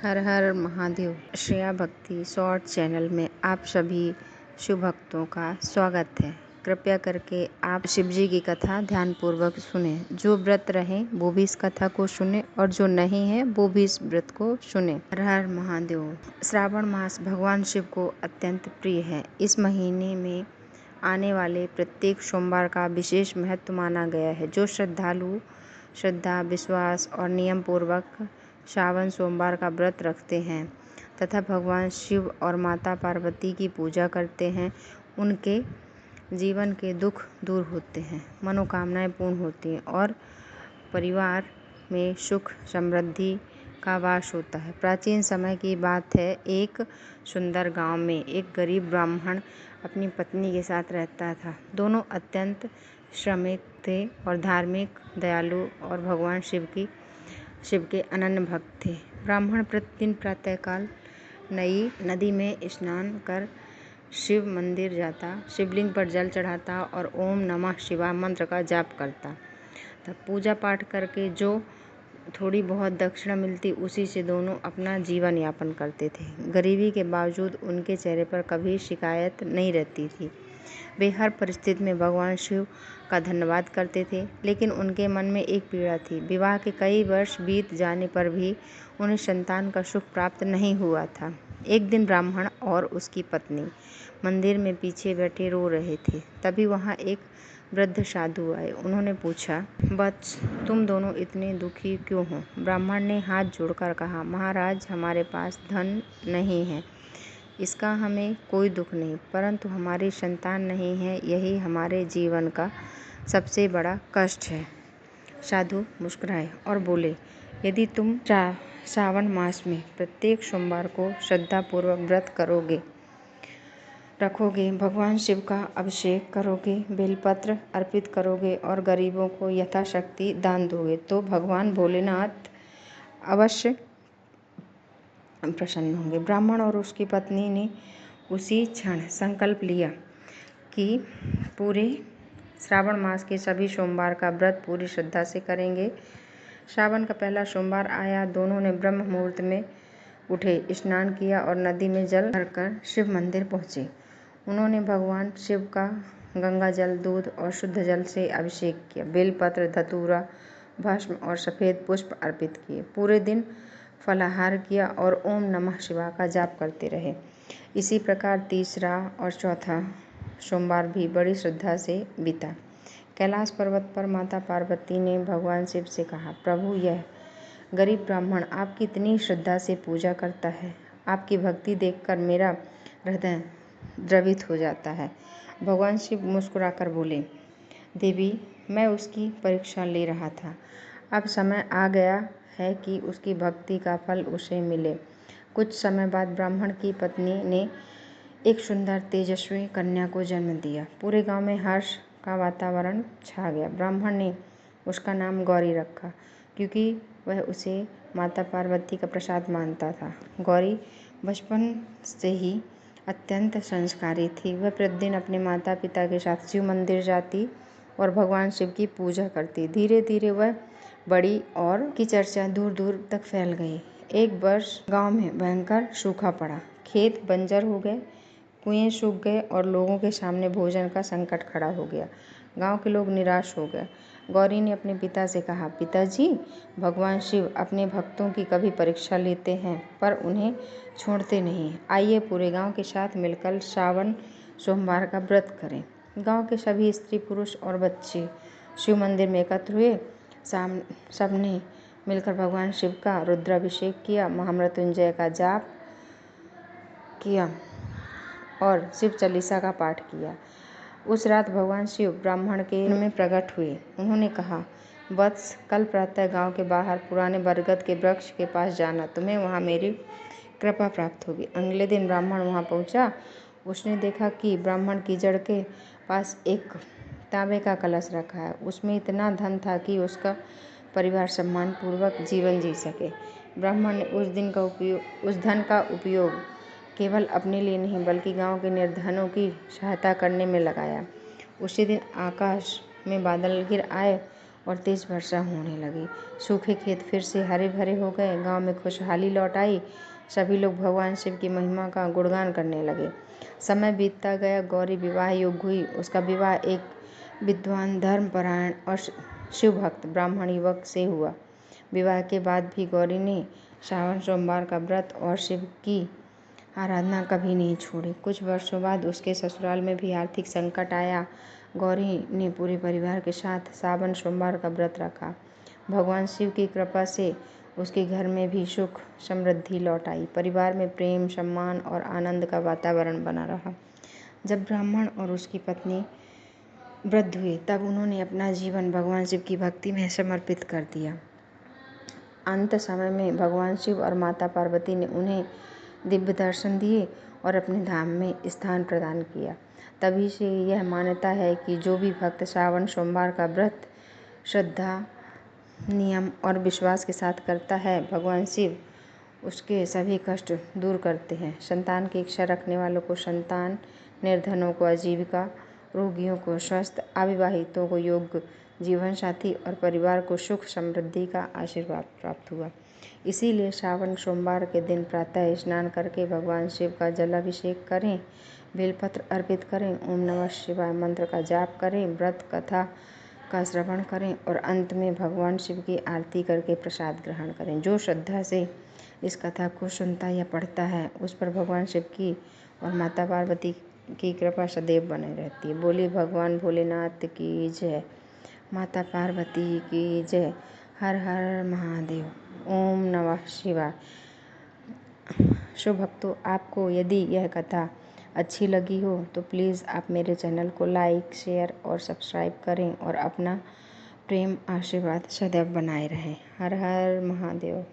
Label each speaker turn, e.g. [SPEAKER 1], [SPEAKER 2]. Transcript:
[SPEAKER 1] हर हर महादेव। श्रेया भक्ति short channel में आप सभी शिव भक्तों का स्वागत है। कृपया करके आप शिव जी की कथा ध्यानपूर्वक सुने। जो व्रत रहे वो भी इस कथा को सुने और जो नहीं है वो भी इस व्रत को सुने। हर हर महादेव। श्रावण मास भगवान शिव को अत्यंत प्रिय है। इस महीने में आने वाले प्रत्येक सोमवार का विशेष महत्व माना गया है। जो श्रद्धालु श्रद्धा, विश्वास और नियम पूर्वक श्रावण सोमवार का व्रत रखते हैं तथा भगवान शिव और माता पार्वती की पूजा करते हैं, उनके जीवन के दुख दूर होते हैं, मनोकामनाएं पूर्ण होती हैं और परिवार में सुख समृद्धि का वास होता है। प्राचीन समय की बात है। एक सुंदर गांव में एक गरीब ब्राह्मण अपनी पत्नी के साथ रहता था। दोनों अत्यंत श्रमिक थे और धार्मिक, दयालु और भगवान शिव के अनन्य भक्त थे। ब्राह्मण प्रतिदिन प्रातःकाल नई नदी में स्नान कर शिव मंदिर जाता, शिवलिंग पर जल चढ़ाता और ओम नमः शिवाय मंत्र का जाप करता। तब पूजा पाठ करके जो थोड़ी बहुत दक्षिणा मिलती, उसी से दोनों अपना जीवन यापन करते थे। गरीबी के बावजूद उनके चेहरे पर कभी शिकायत नहीं रहती थी। वे हर परिस्थिति में भगवान शिव का धन्यवाद करते थे, लेकिन उनके मन में एक पीड़ा थी। विवाह के कई वर्ष बीत जाने पर भी उन्हें संतान का सुख प्राप्त नहीं हुआ था। एक दिन ब्राह्मण और उसकी पत्नी मंदिर में पीछे बैठे रो रहे थे। तभी वहाँ एक वृद्ध साधु आए। उन्होंने पूछा, वत्स, तुम दोनों इतने दुखी क्यों हो? ब्राह्मण ने हाथ जोड़कर कहा, महाराज, हमारे पास धन नहीं है, इसका हमें कोई दुख नहीं, परंतु हमारी संतान नहीं है, यही हमारे जीवन का सबसे बड़ा कष्ट है। साधु मुस्कुराए और बोले, यदि तुम श्रावण मास में प्रत्येक सोमवार को श्रद्धापूर्वक व्रत रखोगे, भगवान शिव का अभिषेक करोगे, बेलपत्र अर्पित करोगे और गरीबों को यथाशक्ति दान दोगे, तो भगवान भोलेनाथ अवश्य प्रसन्न होंगे। ब्राह्मण और उसकी पत्नी ने उसी क्षण संकल्प लिया कि पूरे श्रावण मास के सभी सोमवार का व्रत पूरी श्रद्धा से करेंगे। श्रावण का पहला सोमवार आया। दोनों ने ब्रह्म मुहूर्त में उठे, स्नान किया और नदी में जल भरकर शिव मंदिर पहुँचे। उन्होंने भगवान शिव का गंगा जल, दूध और शुद्ध जल से अभिषेक किया। बेलपत्र, धतूरा, भस्म और सफ़ेद पुष्प अर्पित किए। पूरे दिन फलाहार किया और ओम नमः शिवाय का जाप करते रहे। इसी प्रकार तीसरा और चौथा सोमवार भी बड़ी श्रद्धा से बीता। कैलाश पर्वत पर माता पार्वती ने भगवान शिव से कहा, प्रभु, यह गरीब ब्राह्मण आपकी इतनी श्रद्धा से पूजा करता है, आपकी भक्ति देखकर मेरा हृदय द्रवित हो जाता है। भगवान शिव मुस्कुराकर बोले, देवी, मैं उसकी परीक्षा ले रहा था। अब समय आ गया है कि उसकी भक्ति का फल उसे मिले। कुछ समय बाद ब्राह्मण की पत्नी ने एक सुंदर तेजस्वी कन्या को जन्म दिया। पूरे गांव में हर्ष का वातावरण छा गया। ब्राह्मण ने उसका नाम गौरी रखा, क्योंकि वह उसे माता पार्वती का प्रसाद मानता था। गौरी बचपन से ही अत्यंत संस्कारी थी। वह प्रतिदिन अपने माता पिता के साथ शिव मंदिर जाती और भगवान शिव की पूजा करती। धीरे धीरे वह बड़ी और की चर्चा दूर दूर तक फैल गई। एक वर्ष गांव में भयंकर सूखा पड़ा। खेत बंजर हो गए, कुएं सूख गए और लोगों के सामने भोजन का संकट खड़ा हो गया। गांव के लोग निराश हो गए। गौरी ने अपने पिता से कहा, पिताजी, भगवान शिव अपने भक्तों की कभी परीक्षा लेते हैं पर उन्हें छोड़ते नहीं। आइए पूरे गांव के साथ मिलकर श्रावण सोमवार का व्रत करें। गांव के सभी स्त्री, पुरुष और बच्चे शिव मंदिर में एकत्र हुए। सबने मिलकर भगवान शिव का रुद्राभिषेक किया, महामृत्युंजय का जाप किया और शिव चालीसा का पाठ किया। उस रात भगवान शिव ब्राह्मण के में प्रकट हुए। उन्होंने कहा, वत्स, कल प्रातः गांव के बाहर पुराने बरगद के वृक्ष के पास जाना, तुम्हें वहां मेरी कृपा प्राप्त होगी। अगले दिन ब्राह्मण वहां पहुंचा। उसने देखा कि ब्राह्मण की जड़ के पास एक तांबे का कलश रखा है। उसमें इतना धन था कि उसका परिवार सम्मान पूर्वक जीवन जी सके। ब्राह्मण ने उस धन का उपयोग केवल अपने लिए नहीं बल्कि गांव के निर्धनों की सहायता करने में लगाया। उसी दिन आकाश में बादल घिर आए और तेज वर्षा होने लगी। सूखे खेत फिर से हरे भरे हो गए। गांव में खुशहाली लौट आई। सभी लोग भगवान शिव की महिमा का गुणगान करने लगे। समय बीतता गया। गौरी विवाह योग्य हुई। उसका विवाह एक विद्वान, धर्मपरायण और शिव भक्त ब्राह्मण युवक से हुआ। विवाह के बाद भी गौरी ने श्रावण सोमवार का व्रत और शिव की आराधना कभी नहीं छोड़ी। कुछ वर्षों बाद उसके ससुराल में भी आर्थिक संकट आया। गौरी ने पूरे परिवार के साथ श्रावण सोमवार का व्रत रखा। भगवान शिव की कृपा से उसके घर में भी सुख समृद्धि लौट आई। परिवार में प्रेम, सम्मान और आनंद का वातावरण बना रहा। जब ब्राह्मण और उसकी पत्नी वृद्ध हुए तब उन्होंने अपना जीवन भगवान शिव की भक्ति में समर्पित कर दिया। अंत समय में भगवान शिव और माता पार्वती ने उन्हें दिव्य दर्शन दिए और अपने धाम में स्थान प्रदान किया। तभी से यह मान्यता है कि जो भी भक्त श्रावण सोमवार का व्रत श्रद्धा, नियम और विश्वास के साथ करता है, भगवान शिव उसके सभी कष्ट दूर करते हैं। संतान की इच्छा रखने वालों को संतान, निर्धनों को आजीविका, रोगियों को स्वस्थ, अविवाहितों को योग्य जीवन साथी और परिवार को सुख समृद्धि का आशीर्वाद प्राप्त हुआ। इसीलिए श्रावण सोमवार के दिन प्रातः स्नान करके भगवान शिव का जलाभिषेक करें, बेलपत्र अर्पित करें, ओम नमः शिवाय मंत्र का जाप करें, व्रत कथा का श्रवण करें और अंत में भगवान शिव की आरती करके प्रसाद ग्रहण करें। जो श्रद्धा से इस कथा को सुनता या पढ़ता है उस पर भगवान शिव की और माता पार्वती की कृपा सदैव बने रहती है। बोलिए भगवान भोलेनाथ की जय, माता पार्वती की जय। हर हर महादेव। ओम नमः शिवाय। शुभ भक्तों, आपको यदि यह कथा अच्छी लगी हो तो प्लीज़ आप मेरे चैनल को लाइक, शेयर और सब्सक्राइब करें और अपना प्रेम आशीर्वाद सदैव बनाए रहें। हर हर महादेव।